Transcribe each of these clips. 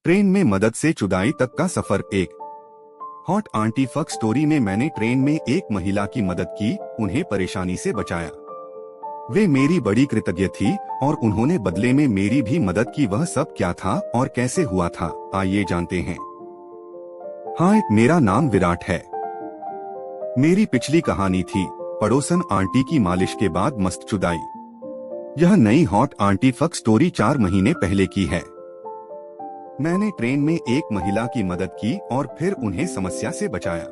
Train में मदद से चुदाई तक का सफर। एक हॉट आंटी फक स्टोरी में मैंने ट्रेन में एक महिला की मदद की, उन्हें परेशानी से बचाया। वे मेरी बड़ी कृतज्ञ थी और उन्होंने बदले में मेरी भी मदद की। वह सब क्या था और कैसे हुआ था, आइए जानते हैं। हाय, मेरा नाम विराट है। मेरी पिछली कहानी थी पड़ोसन आंटी की मालिश के बाद मस्त चुदाई। यह नई हॉट आंटी फक स्टोरी 4 महीने पहले की है। मैंने ट्रेन में एक महिला की मदद की और फिर उन्हें समस्या से बचाया।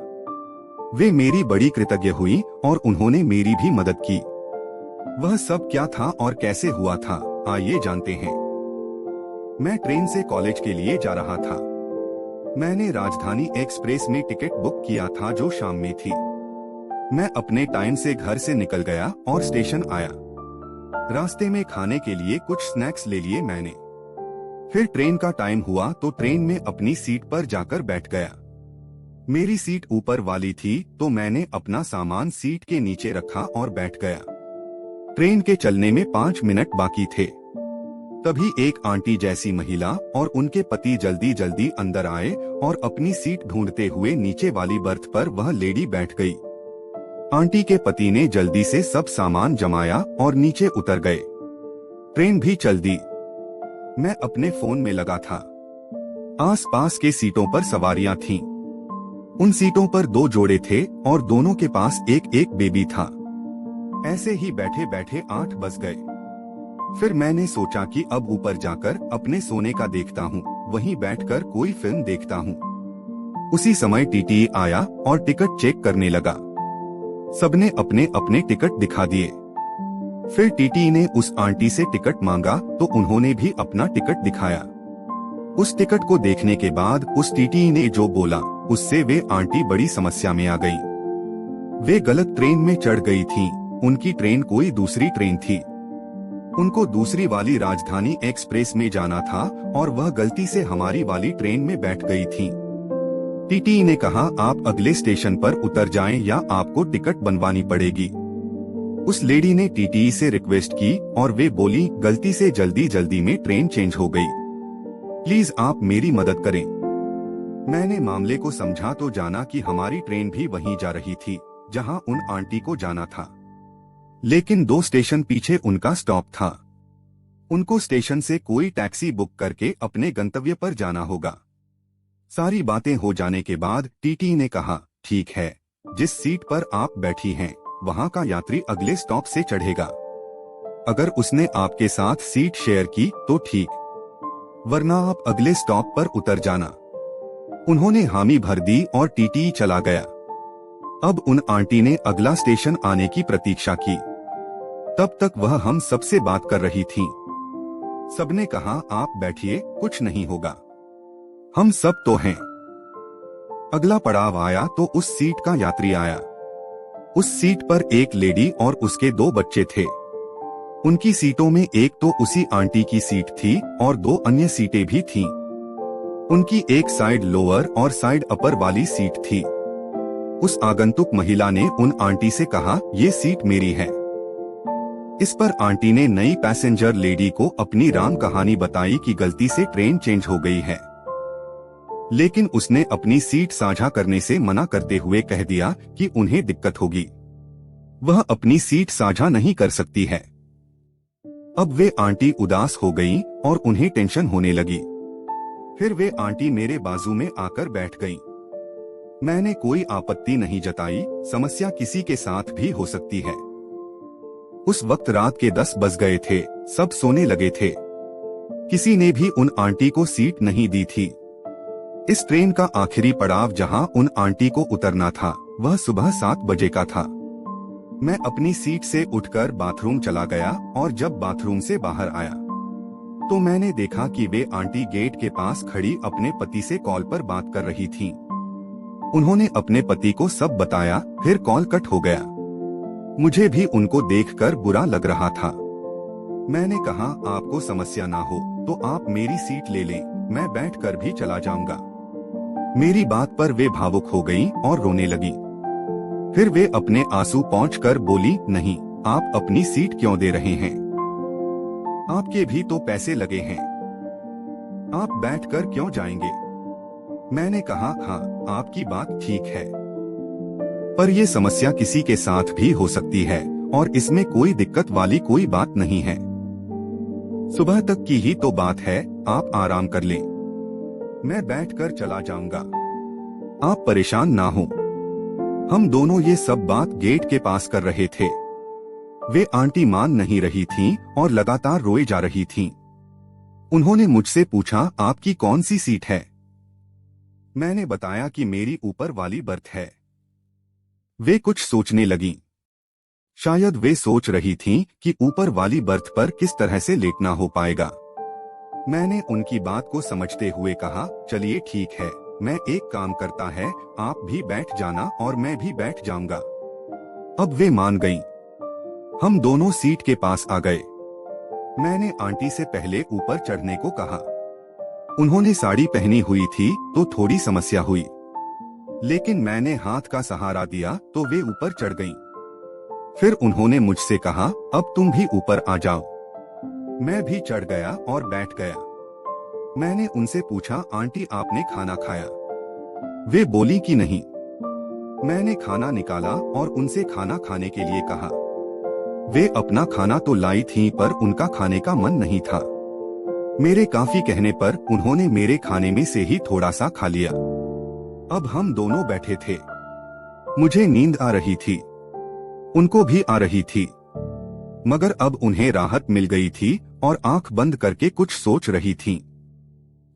वे मेरी बड़ी कृतज्ञ हुई और उन्होंने मेरी भी मदद की। वह सब क्या था और कैसे हुआ था, आइए जानते हैं। मैं ट्रेन से कॉलेज के लिए जा रहा था। मैंने राजधानी एक्सप्रेस में टिकट बुक किया था जो शाम में थी। मैं अपने टाइम से घर से निकल गया और स्टेशन आया। रास्ते में खाने के लिए कुछ स्नैक्स ले लिए मैंने। फिर ट्रेन का टाइम हुआ तो ट्रेन में अपनी सीट पर जाकर बैठ गया। मेरी सीट ऊपर वाली थी तो मैंने अपना सामान सीट के नीचे रखा और बैठ गया। ट्रेन के चलने में 5 मिनट बाकी थे। तभी एक आंटी जैसी महिला और उनके पति जल्दी जल्दी अंदर आए और अपनी सीट ढूंढते हुए नीचे वाली बर्थ पर वह लेडी बैठ गई। आंटी के पति ने जल्दी से सब सामान जमाया और नीचे उतर गए। ट्रेन भी चल दी। मैं अपने फोन में लगा था। आसपास के सीटों पर सवारियां थीं। उन सीटों पर 2 जोड़े थे और दोनों के पास एक एक बेबी था। ऐसे ही बैठे बैठे 8 बज गए। फिर मैंने सोचा कि अब ऊपर जाकर अपने सोने का देखता हूँ, वहीं बैठकर कोई फिल्म देखता हूँ। उसी समय टीटी आया और टिकट चेक करने लगा। सबने अपने अपने टिकट दिखा दिए। फिर टीटी ने उस आंटी से टिकट मांगा तो उन्होंने भी अपना टिकट दिखाया। उस टिकट को देखने के बाद उस टीटी ने जो बोला उससे वे आंटी बड़ी समस्या में आ गई। वे गलत ट्रेन में चढ़ गई थीं। उनकी ट्रेन कोई दूसरी ट्रेन थी। उनको दूसरी वाली राजधानी एक्सप्रेस में जाना था और वह गलती से हमारी वाली ट्रेन में बैठ गई थीं। टीटी ने कहा, आप अगले स्टेशन पर उतर जाएं या आपको टिकट बनवानी पड़ेगी। उस लेडी ने टीटी से रिक्वेस्ट की और वे बोली, गलती से जल्दी जल्दी में ट्रेन चेंज हो गई, प्लीज आप मेरी मदद करें। मैंने मामले को समझा तो जाना कि हमारी ट्रेन भी वहीं जा रही थी जहां उन आंटी को जाना था, लेकिन 2 स्टेशन पीछे उनका स्टॉप था। उनको स्टेशन से कोई टैक्सी बुक करके अपने गंतव्य पर जाना होगा। सारी बातें हो जाने के बाद टीटी ने कहा, ठीक है, जिस सीट पर आप बैठी हैं वहां का यात्री अगले स्टॉप से चढ़ेगा। अगर उसने आपके साथ सीट शेयर की तो ठीक, वरना आप अगले स्टॉप पर उतर जाना। उन्होंने हामी भर दी और टीटी चला गया। अब उन आंटी ने अगला स्टेशन आने की प्रतीक्षा की। तब तक वह हम सबसे बात कर रही थीं। सबने कहा, आप बैठिए, कुछ नहीं होगा, हम सब तो हैं। अगला पड़ाव आया तो उस सीट का यात्री आया। उस सीट पर एक लेडी और उसके 2 बच्चे थे। उनकी सीटों में एक तो उसी आंटी की सीट थी और 2 अन्य सीटें भी थीं। उनकी एक साइड लोअर और साइड अपर वाली सीट थी। उस आगंतुक महिला ने उन आंटी से कहा, ये सीट मेरी है। इस पर आंटी ने नई पैसेंजर लेडी को अपनी राम कहानी बताई कि गलती से ट्रेन चेंज हो गई है, लेकिन उसने अपनी सीट साझा करने से मना करते हुए कह दिया कि उन्हें दिक्कत होगी, वह अपनी सीट साझा नहीं कर सकती है। अब वे आंटी उदास हो गईं और उन्हें टेंशन होने लगी। फिर वे आंटी मेरे बाजू में आकर बैठ गईं। मैंने कोई आपत्ति नहीं जताई, समस्या किसी के साथ भी हो सकती है। उस वक्त रात के 10 बज गए थे, सब सोने लगे थे। किसी ने भी उन आंटी को सीट नहीं दी थी। इस ट्रेन का आखिरी पड़ाव जहां उन आंटी को उतरना था वह सुबह 7 बजे का था। मैं अपनी सीट से उठकर बाथरूम चला गया और जब बाथरूम से बाहर आया तो मैंने देखा कि वे आंटी गेट के पास खड़ी अपने पति से कॉल पर बात कर रही थीं। उन्होंने अपने पति को सब बताया, फिर कॉल कट हो गया। मुझे भी उनको देखकर बुरा लग रहा था। मैंने कहा, आपको समस्या ना हो तो आप मेरी सीट ले लें, मैं बैठकर भी चला जाऊंगा। मेरी बात पर वे भावुक हो गईं और रोने लगी। फिर वे अपने आंसू पोंछकर बोली, नहीं, आप अपनी सीट क्यों दे रहे हैं, आपके भी तो पैसे लगे हैं। आप बैठकर क्यों जाएंगे? मैंने कहा, हाँ, आपकी बात ठीक है, पर यह समस्या किसी के साथ भी हो सकती है और इसमें कोई दिक्कत वाली कोई बात नहीं है। सुबह तक की ही तो बात है, आप आराम कर लें। मैं बैठकर चला जाऊंगा, आप परेशान ना हो। हम दोनों ये सब बात गेट के पास कर रहे थे। वे आंटी मान नहीं रही थीं और लगातार रोए जा रही थीं। उन्होंने मुझसे पूछा, आपकी कौन सी सीट है? मैंने बताया कि मेरी ऊपर वाली बर्थ है। वे कुछ सोचने लगीं। शायद वे सोच रही थीं कि ऊपर वाली बर्थ पर किस तरह से लेटना हो पाएगा। मैंने उनकी बात को समझते हुए कहा, चलिए ठीक है, मैं एक काम करता है, आप भी बैठ जाना और मैं भी बैठ जाऊंगा। अब वे मान गईं। हम दोनों सीट के पास आ गए। मैंने आंटी से पहले ऊपर चढ़ने को कहा। उन्होंने साड़ी पहनी हुई थी तो थोड़ी समस्या हुई, लेकिन मैंने हाथ का सहारा दिया तो वे ऊपर चढ़ गईं। फिर उन्होंने मुझसे कहा, अब तुम भी ऊपर आ जाओ। मैं भी चढ़ गया और बैठ गया। मैंने उनसे पूछा, आंटी आपने खाना खाया? वे बोली कि नहीं। मैंने खाना निकाला और उनसे खाना खाने के लिए कहा। वे अपना खाना तो लाई थीं पर उनका खाने का मन नहीं था। मेरे काफी कहने पर उन्होंने मेरे खाने में से ही थोड़ा सा खा लिया। अब हम दोनों बैठे थे। मुझे नींद आ रही थी, उनको भी आ रही थी, मगर अब उन्हें राहत मिल गई थी और आंख बंद करके कुछ सोच रही थीं।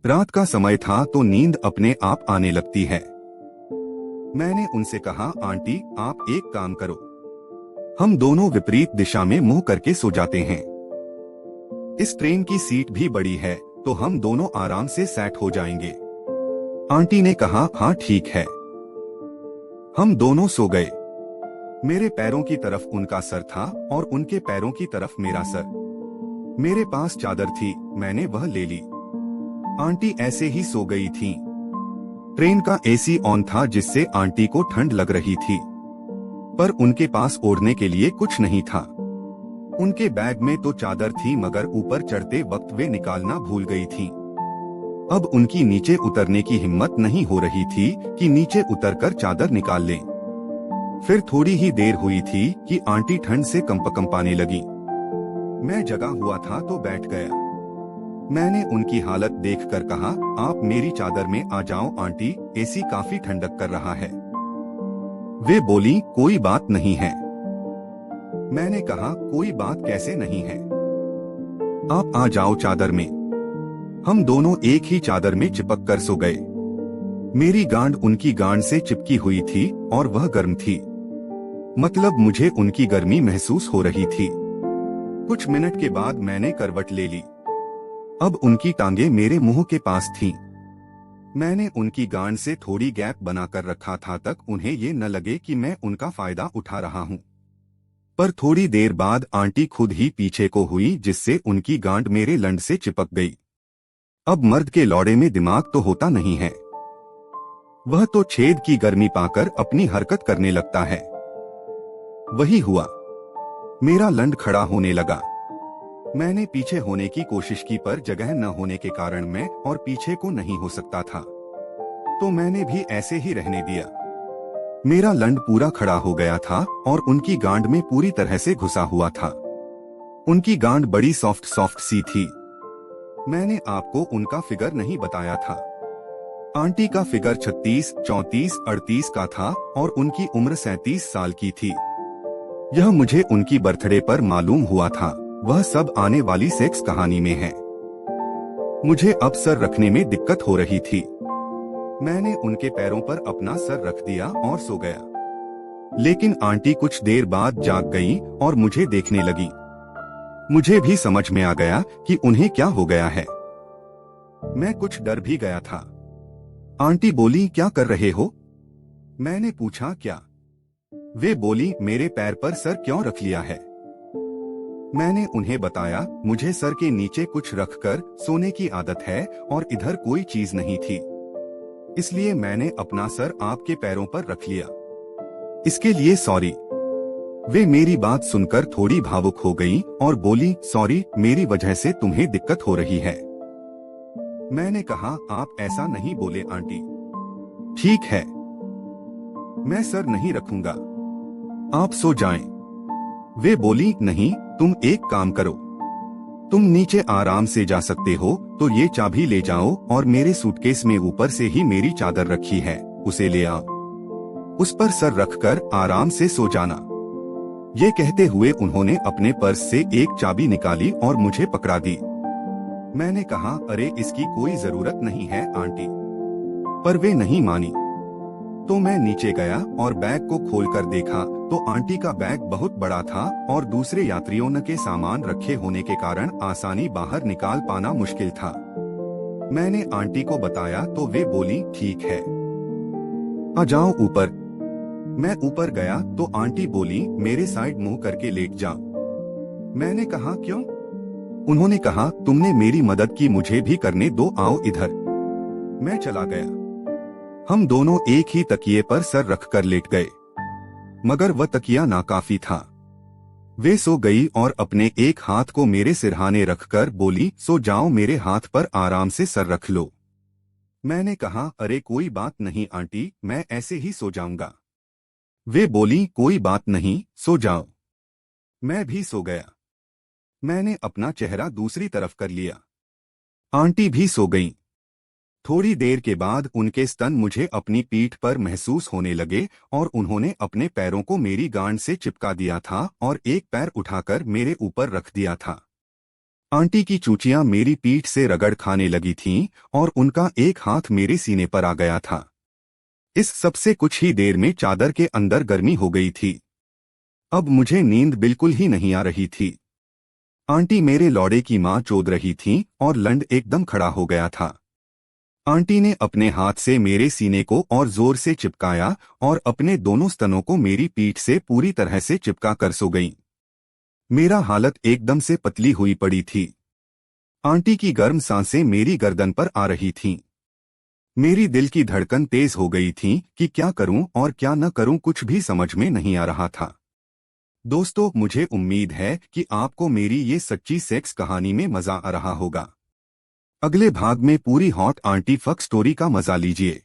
रात का समय था तो नींद अपने आप आने लगती है। मैंने उनसे कहा, आंटी आप एक काम करो, हम दोनों विपरीत दिशा में मुंह करके सो जाते हैं। इस ट्रेन की सीट भी बड़ी है तो हम दोनों आराम से सेट हो जाएंगे। आंटी ने कहा, हाँ ठीक है। हम दोनों सो गए। मेरे पैरों की तरफ उनका सर था और उनके पैरों की तरफ मेरा सर। मेरे पास चादर थी, मैंने वह ले ली। आंटी ऐसे ही सो गई थीं। ट्रेन का एसी ऑन था जिससे आंटी को ठंड लग रही थी, पर उनके पास ओढ़ने के लिए कुछ नहीं था। उनके बैग में तो चादर थी मगर ऊपर चढ़ते वक्त वे निकालना भूल गई थीं। अब उनकी नीचे उतरने की हिम्मत नहीं हो रही थी कि नीचे उतरकर चादर निकाल लें। फिर थोड़ी ही देर हुई थी कि आंटी ठंड से कंपकंपाने लगी। मैं जगा हुआ था तो बैठ गया। मैंने उनकी हालत देखकर कहा, आप मेरी चादर में आ जाओ आंटी, एसी काफी ठंडक कर रहा है। वे बोली, कोई बात नहीं है। मैंने कहा, कोई बात कैसे नहीं है, आप आ जाओ चादर में। हम दोनों एक ही चादर में चिपक कर सो गए। मेरी गांड उनकी गांड से चिपकी हुई थी और वह गर्म थी, मतलब मुझे उनकी गर्मी महसूस हो रही थी। कुछ मिनट के बाद मैंने करवट ले ली। अब उनकी टांगे मेरे मुंह के पास थीं। मैंने उनकी गांड से थोड़ी गैप बनाकर रखा था तक उन्हें ये न लगे कि मैं उनका फायदा उठा रहा हूं। पर थोड़ी देर बाद आंटी खुद ही पीछे को हुई जिससे उनकी गांड मेरे लंड से चिपक गई। अब मर्द के लौड़े में दिमाग तो होता नहीं है, वह तो छेद की गर्मी पाकर अपनी हरकत करने लगता है। वही हुआ, मेरा लंड खड़ा होने लगा। मैंने पीछे होने की कोशिश की पर जगह न होने के कारण मैं और पीछे को नहीं हो सकता था, तो मैंने भी ऐसे ही रहने दिया। मेरा लंड पूरा खड़ा हो गया था और उनकी गांड में पूरी तरह से घुसा हुआ था। उनकी गांड बड़ी सॉफ्ट सॉफ्ट सी थी। मैंने आपको उनका फिगर नहीं बताया था। आंटी का फिगर 36, 34, 38 का था और उनकी उम्र 37 साल की थी। यह मुझे उनकी बर्थडे पर मालूम हुआ था। वह सब आने वाली सेक्स कहानी में है। मुझे अब सर रखने में दिक्कत हो रही थी। मैंने उनके पैरों पर अपना सर रख दिया और सो गया। लेकिन आंटी कुछ देर बाद जाग गई और मुझे देखने लगी। मुझे भी समझ में आ गया कि उन्हें क्या हो गया है। मैं कुछ डर भी गया था। आंटी बोली, क्या कर रहे हो? मैंने पूछा, क्या? वे बोली, मेरे पैर पर सर क्यों रख लिया है? मैंने उन्हें बताया, मुझे सर के नीचे कुछ रखकर सोने की आदत है और इधर कोई चीज नहीं थी, इसलिए मैंने अपना सर आपके पैरों पर रख लिया। इसके लिए सॉरी। वे मेरी बात सुनकर थोड़ी भावुक हो गईं और बोली, सॉरी, मेरी वजह से तुम्हें दिक्कत हो रही है। मैंने कहा, आप ऐसा नहीं बोले आंटी। ठीक है, मैं सर नहीं रखूंगा, आप सो जाएं। वे बोली, नहीं, तुम एक काम करो, तुम नीचे आराम से जा सकते हो तो ये चाबी ले जाओ और मेरे सूटकेस में ऊपर से ही मेरी चादर रखी है, उसे ले आओ, उस पर सर रखकर आराम से सो जाना। ये कहते हुए उन्होंने अपने पर्स से एक चाबी निकाली और मुझे पकड़ा दी। मैंने कहा, अरे इसकी कोई जरूरत नहीं है आंटी, पर वे नहीं मानी। तो मैं नीचे गया और बैग को खोलकर देखा तो आंटी का बैग बहुत बड़ा था और दूसरे यात्रियों के सामान रखे होने के कारण आसानी बाहर निकाल पाना मुश्किल था। मैंने आंटी को बताया तो वे बोली, ठीक है, आ जाओ ऊपर। मैं ऊपर गया तो आंटी बोली, मेरे साइड मुंह करके लेट जाओ। मैंने कहा, क्यों? उन्होंने कहा, तुमने मेरी मदद की, मुझे भी करने दो, आओ इधर। मैं चला गया। हम दोनों एक ही तकिए पर सर रखकर लेट गए, मगर वह तकिया नाकाफी था। वे सो गई और अपने एक हाथ को मेरे सिरहाने रखकर बोली, सो जाओ, मेरे हाथ पर आराम से सर रख लो। मैंने कहा, अरे कोई बात नहीं आंटी, मैं ऐसे ही सो जाऊंगा। वे बोली, कोई बात नहीं, सो जाओ। मैं भी सो गया। मैंने अपना चेहरा दूसरी तरफ कर लिया। आंटी भी सो गईं। थोड़ी देर के बाद उनके स्तन मुझे अपनी पीठ पर महसूस होने लगे और उन्होंने अपने पैरों को मेरी गांड से चिपका दिया था और एक पैर उठाकर मेरे ऊपर रख दिया था। आंटी की चूचियां मेरी पीठ से रगड़ खाने लगी थीं और उनका एक हाथ मेरे सीने पर आ गया था। इस सबसे कुछ ही देर में चादर के अंदर गर्मी हो गई थी। अब मुझे नींद बिल्कुल ही नहीं आ रही थी। आंटी मेरे लौड़े की मां चोद रही थीं और लंड एकदम खड़ा हो गया था। आंटी ने अपने हाथ से मेरे सीने को और जोर से चिपकाया और अपने दोनों स्तनों को मेरी पीठ से पूरी तरह से चिपका कर सो गईं। मेरा हालत एकदम से पतली हुई पड़ी थी। आंटी की गर्म सांसें मेरी गर्दन पर आ रही थीं। मेरी दिल की धड़कन तेज हो गई थी कि क्या करूं और क्या न करूं, कुछ भी समझ में नहीं आ रहा था। दोस्तों, मुझे उम्मीद है कि आपको मेरी ये सच्ची सेक्स कहानी में मजा आ रहा होगा। अगले भाग में पूरी हॉट आंटी फक स्टोरी का मजा लीजिए।